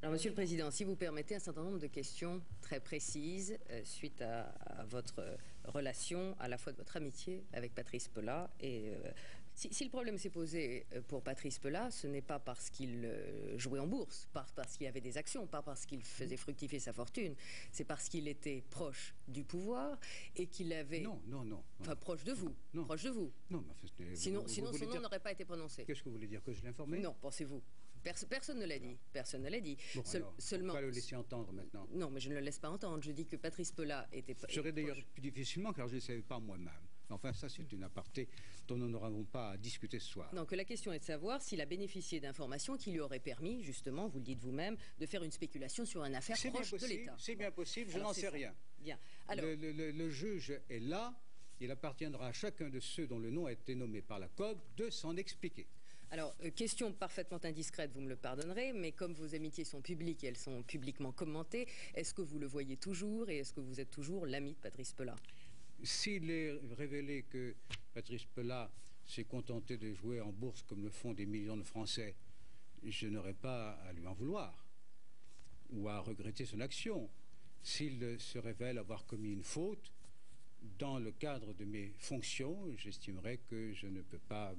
Alors, Monsieur le Président, si vous permettez un certain nombre de questions très précises suite à votre relation, à la fois de votre amitié avec Patrice Pela. Et si le problème s'est posé pour Patrice Pela, ce n'est pas parce qu'il jouait en bourse, pas parce qu'il avait des actions, pas parce qu'il faisait fructifier sa fortune, c'est parce qu'il était proche du pouvoir et qu'il avait... Non. Enfin, proche de vous. Non. Proche de vous. Non, mais sinon son nom n'aurait pas été prononcé. Qu'est-ce que vous voulez dire? Que je l'ai informé? Non, pensez-vous. Personne ne l'a dit. Personne ne l'a dit. Bon, seulement. Pourquoi le laisser entendre maintenant? Non, mais je ne le laisse pas entendre. Je dis que Patrice Pela était... Je serais d'ailleurs plus difficilement, car je ne savais pas moi-même. Enfin, ça, c'est une aparté dont nous n'aurons pas à discuter ce soir. Donc, la question est de savoir s'il a bénéficié d'informations qui lui auraient permis, justement, vous le dites vous-même, de faire une spéculation sur une affaire proche de l'État. C'est bien possible, je n'en sais rien. Bien. Alors, le juge est là. Il appartiendra à chacun de ceux dont le nom a été nommé par la COB de s'en expliquer. Alors, question parfaitement indiscrète, vous me le pardonnerez, mais comme vos amitiés sont publiques et elles sont publiquement commentées, est-ce que vous le voyez toujours et est-ce que vous êtes toujours l'ami de Patrice Pela? S'il est révélé que Patrice Pela s'est contenté de jouer en bourse comme le font des millions de Français, je n'aurai pas à lui en vouloir ou à regretter son action. S'il se révèle avoir commis une faute, dans le cadre de mes fonctions, j'estimerais que je ne peux pas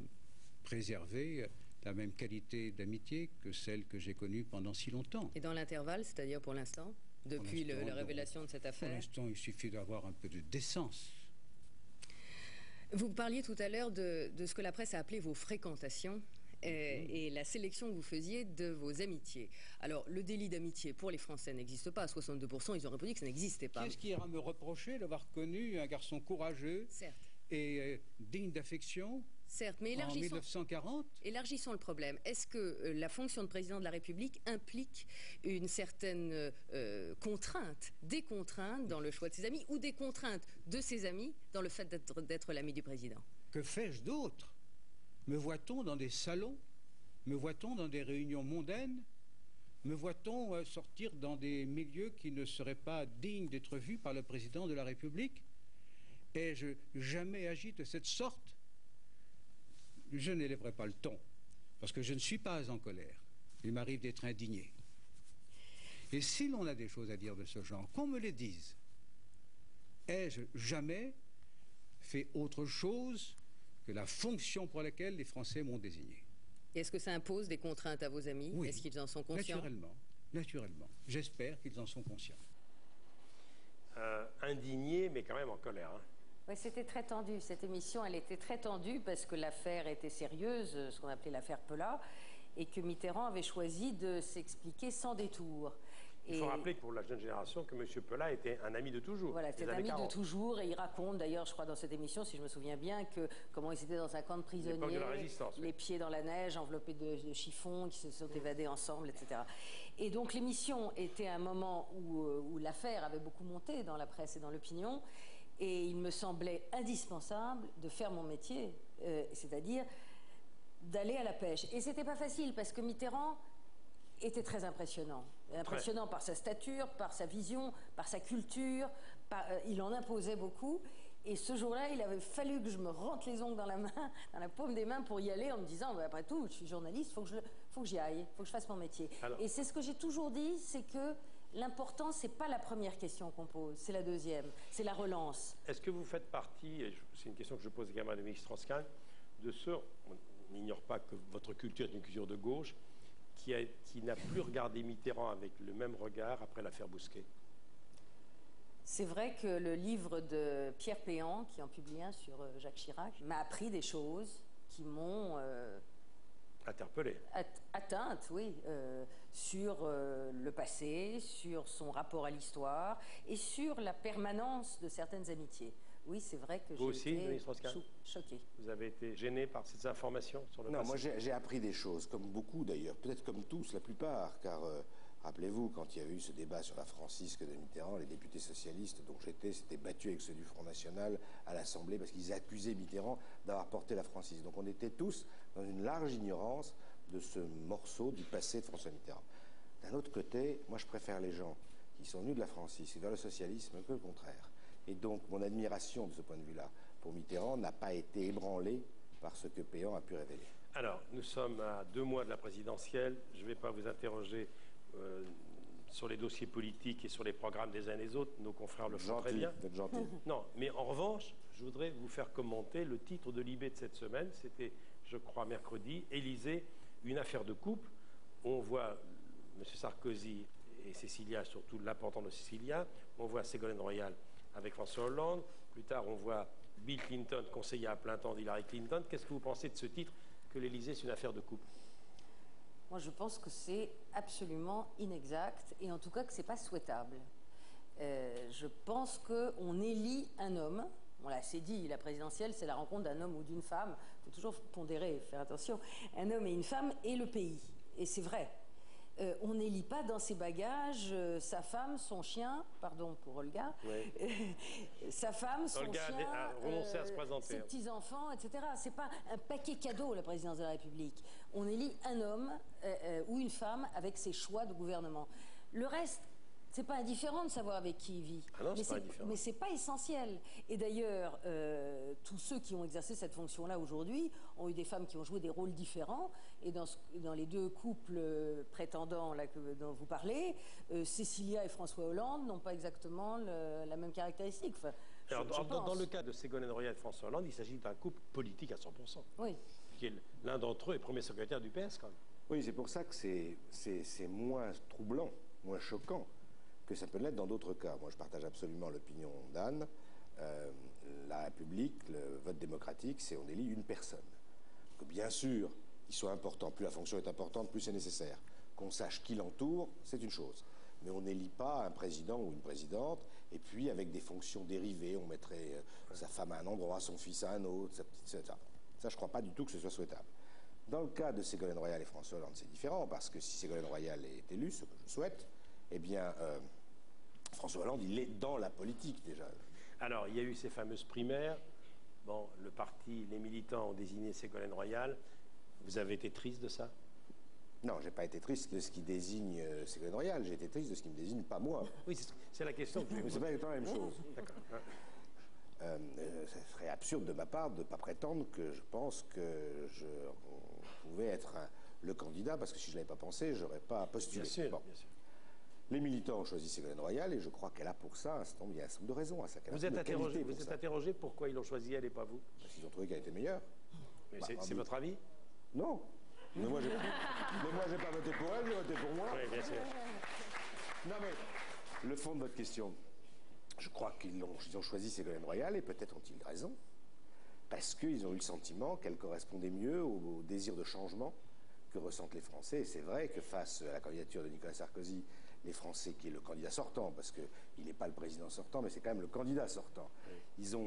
préserver la même qualité d'amitié que celle que j'ai connue pendant si longtemps. Et dans l'intervalle, c'est-à-dire pour l'instant, depuis la révélation de cette affaire? Pour l'instant, il suffit d'avoir un peu de décence. Vous parliez tout à l'heure de ce que la presse a appelé vos fréquentations et la sélection que vous faisiez de vos amitiés. Alors, le délit d'amitié pour les Français n'existe pas. À 62%, ils ont répondu que ça n'existait pas. Qu'est-ce qui ira me reprocher d'avoir connu un garçon courageux et digne d'affection? Certes, mais en 1940. Élargissons le problème. Est-ce que la fonction de président de la République implique une certaine contrainte, des contraintes dans le choix de ses amis ou des contraintes de ses amis dans le fait d'être l'ami du président? Que fais-je d'autre? Me voit-on dans des salons? Me voit-on dans des réunions mondaines? Me voit-on sortir dans des milieux qui ne seraient pas dignes d'être vus par le président de la République? Ai-je jamais agi de cette sorte? Je n'élèverai pas le ton, parce que je ne suis pas en colère. Il m'arrive d'être indigné. Et si l'on a des choses à dire de ce genre, qu'on me les dise. Ai-je jamais fait autre chose que la fonction pour laquelle les Français m'ont désigné? Est-ce que ça impose des contraintes à vos amis? Oui, est-ce qu'ils en sont conscients? Naturellement. J'espère qu'ils en sont conscients. Indigné, mais quand même en colère. Hein. Oui, c'était très tendu. Cette émission, elle était très tendue parce que l'affaire était sérieuse, ce qu'on appelait l'affaire Pela, et que Mitterrand avait choisi de s'expliquer sans détour. Il faut rappeler pour la jeune génération que M. Pela était un ami de toujours. Voilà, c'était un ami de toujours, et il raconte d'ailleurs, je crois, dans cette émission, si je me souviens bien, que comment ils étaient dans un camp de prisonniers, les pieds dans la neige, enveloppés de chiffons, qui se sont évadés ensemble, etc. Et donc l'émission était un moment où l'affaire avait beaucoup monté dans la presse et dans l'opinion, et il me semblait indispensable de faire mon métier, c'est-à-dire d'aller à la pêche. Et c'était pas facile, parce que Mitterrand était très impressionnant. Impressionnant par sa stature, par sa vision, par sa culture. Il en imposait beaucoup. Et ce jour-là, il avait fallu que je me rentre les ongles dans la main, dans la paume des mains pour y aller, en me disant, bah, après tout, je suis journaliste, faut que j'y aille, faut que je fasse mon métier. Alors, et c'est ce que j'ai toujours dit, c'est que l'important, c'est pas la première question qu'on pose, c'est la deuxième, c'est la relance. Est-ce que vous faites partie, et c'est une question que je pose également à Dominique Strauss-Kahn, de ceux, on n'ignore pas que votre culture est une culture de gauche, qui n'a plus regardé Mitterrand avec le même regard après l'affaire Bousquet? C'est vrai que le livre de Pierre Péan, qui en publie un sur Jacques Chirac, m'a appris des choses qui m'ont... interpellé. Atteinte, oui, sur le passé, sur son rapport à l'histoire et sur la permanence de certaines amitiés. Oui, c'est vrai que j'ai été choquée. Vous avez été gêné par ces informations sur le passé? Non, moi j'ai appris des choses, comme beaucoup d'ailleurs, peut-être comme tous, la plupart, car rappelez-vous, quand il y a eu ce débat sur la francisque de Mitterrand, les députés socialistes dont j'étais s'étaient battus avec ceux du Front National à l'Assemblée parce qu'ils accusaient Mitterrand d'avoir porté la francisque. Donc on était tous dans une large ignorance de ce morceau du passé de François Mitterrand. D'un autre côté, moi je préfère les gens qui sont venus de la francisque vers le socialisme que le contraire. Et donc mon admiration de ce point de vue-là pour Mitterrand n'a pas été ébranlée par ce que Péan a pu révéler. Alors, nous sommes à 2 mois de la présidentielle. Je ne vais pas vous interroger sur les dossiers politiques et sur les programmes des uns et des autres, nos confrères le font très bien. Vous êtes gentil. Non, mais en revanche, je voudrais vous faire commenter le titre de Libé de cette semaine. C'était, je crois, mercredi, Élysée, une affaire de couple. On voit M. Sarkozy et Cécilia, surtout l'important de Cécilia. On voit Ségolène Royal avec François Hollande. Plus tard, on voit Bill Clinton, conseiller à plein temps d'Hillary Clinton. Qu'est-ce que vous pensez de ce titre, que l'Élysée, c'est une affaire de couple? Moi, je pense que c'est absolument inexact et en tout cas que ce n'est pas souhaitable. Je pense qu'on élit un homme. On l'a assez dit, la présidentielle, c'est la rencontre d'un homme ou d'une femme. Il faut toujours pondérer, faire attention. Un homme et une femme et le pays. Et c'est vrai. On n'élit pas dans ses bagages sa femme, son chien, pardon pour Olga, oui. Sa femme, son Olga chien, a renoncé à se présenter. Ses petits-enfants, etc. C'est pas un paquet cadeau, la présidence de la République. On élit un homme ou une femme avec ses choix de gouvernement. Le reste, c'est pas indifférent de savoir avec qui il vit. Ah non, c'est pas indifférent. Mais c'est pas essentiel. Et d'ailleurs, tous ceux qui ont exercé cette fonction-là aujourd'hui ont eu des femmes qui ont joué des rôles différents. Et dans les deux couples prétendants là, dont vous parlez, Cécilia et François Hollande n'ont pas exactement la même caractéristique. Enfin, alors, dans le cas de Ségolène Royal et François Hollande, il s'agit d'un couple politique à 100%. Oui. L'un d'entre eux est premier secrétaire du PS, quand même. Oui, c'est pour ça que c'est moins troublant, moins choquant que ça peut l'être dans d'autres cas. Moi, je partage absolument l'opinion d'Anne. La République, le vote démocratique, c'est on élit une personne. Que bien sûr, il soit important. Plus la fonction est importante, plus c'est nécessaire. Qu'on sache qui l'entoure, c'est une chose. Mais on n'élit pas un président ou une présidente, et puis avec des fonctions dérivées, on mettrait sa femme à un endroit, son fils à un autre, sa petite sœur. Ça, je ne crois pas du tout que ce soit souhaitable. Dans le cas de Ségolène Royal et François Hollande, c'est différent, parce que si Ségolène Royal est élue, ce que je souhaite, eh bien, François Hollande, il est dans la politique déjà. Alors, il y a eu ces fameuses primaires. Bon, le parti, les militants ont désigné Ségolène Royal. Vous avez été triste de ça? Non, j'ai pas été triste de ce qui désigne Ségolène Royal. J'ai été triste de ce qui me désigne pas moi. Oui, c'est la question. Mais c'est pas exactement la même chose. D'accord. Ce serait absurde de ma part de ne pas prétendre que je pense que je pouvais être le candidat, parce que si je ne l'avais pas pensé, je n'aurais pas postulé. Bien sûr, bon. Bien sûr. Les militants ont choisi Ségolène Royal et je crois qu'elle a pour ça un certain nombre de raisons à ça. Vous êtes interrogé pourquoi ils l'ont choisi elle et pas vous? Parce qu'ils ont trouvé qu'elle était meilleure. Mais c'est votre avis? Non. Mais moi, j'ai pas voté pour elle, j'ai voté pour moi. Oui, bien sûr. Non, mais le fond de votre question, je crois qu'ils ont choisi Ségolène Royal et peut-être ont-ils raison, parce qu'ils ont eu le sentiment qu'elle correspondait mieux au désir de changement que ressentent les Français. Et c'est vrai que face à la candidature de Nicolas Sarkozy, les Français, qui est le candidat sortant, parce qu'il n'est pas le président sortant, mais c'est quand même le candidat sortant. Oui.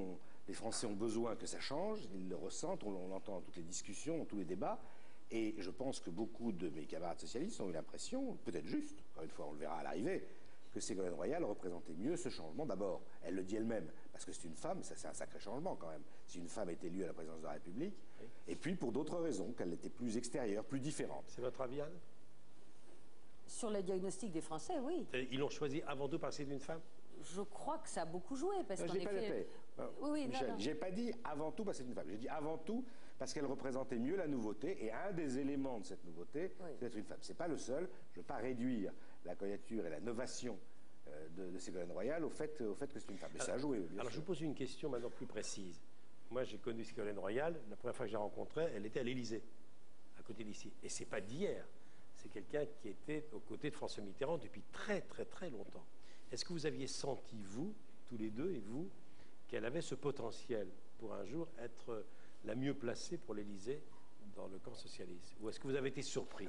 Les Français ont besoin que ça change, ils le ressentent, on l'entend dans toutes les discussions, dans tous les débats, et je pense que beaucoup de mes camarades socialistes ont eu l'impression, peut-être juste, encore une fois on le verra à l'arrivée, que Ségolène Royal représentait mieux ce changement. D'abord, elle le dit elle-même, parce que c'est une femme, ça c'est un sacré changement quand même, si une femme est élue à la présidence de la République, oui. Et puis pour d'autres raisons, qu'elle était plus extérieure, plus différente. C'est votre avis, Anne? Sur le diagnostic des Français, oui. Ils l'ont choisi avant tout parce que c'est une femme? Je crois que ça a beaucoup joué. Parce qu'en effet... Oui, Michel, j'ai pas dit avant tout parce que c'est une femme. J'ai dit avant tout parce qu'elle représentait mieux la nouveauté. Et un des éléments de cette nouveauté, oui, c'est d'être une femme. C'est pas le seul. Je veux pas réduire la candidature et la novation de Ségolène Royal au fait que c'est une femme. Mais ça a joué. Alors je vous pose une question maintenant plus précise. Moi, j'ai connu Ségolène Royal. La première fois que je l'ai rencontrée, elle était à l'Élysée, à côté d'ici. Et c'est pas d'hier. C'est quelqu'un qui était aux côtés de François Mitterrand depuis très, très, très longtemps. Est-ce que vous aviez senti, vous, tous les deux, et vous, qu'elle avait ce potentiel pour un jour être la mieux placée pour l'Élysée dans le camp socialiste? Ou est-ce que vous avez été surpris?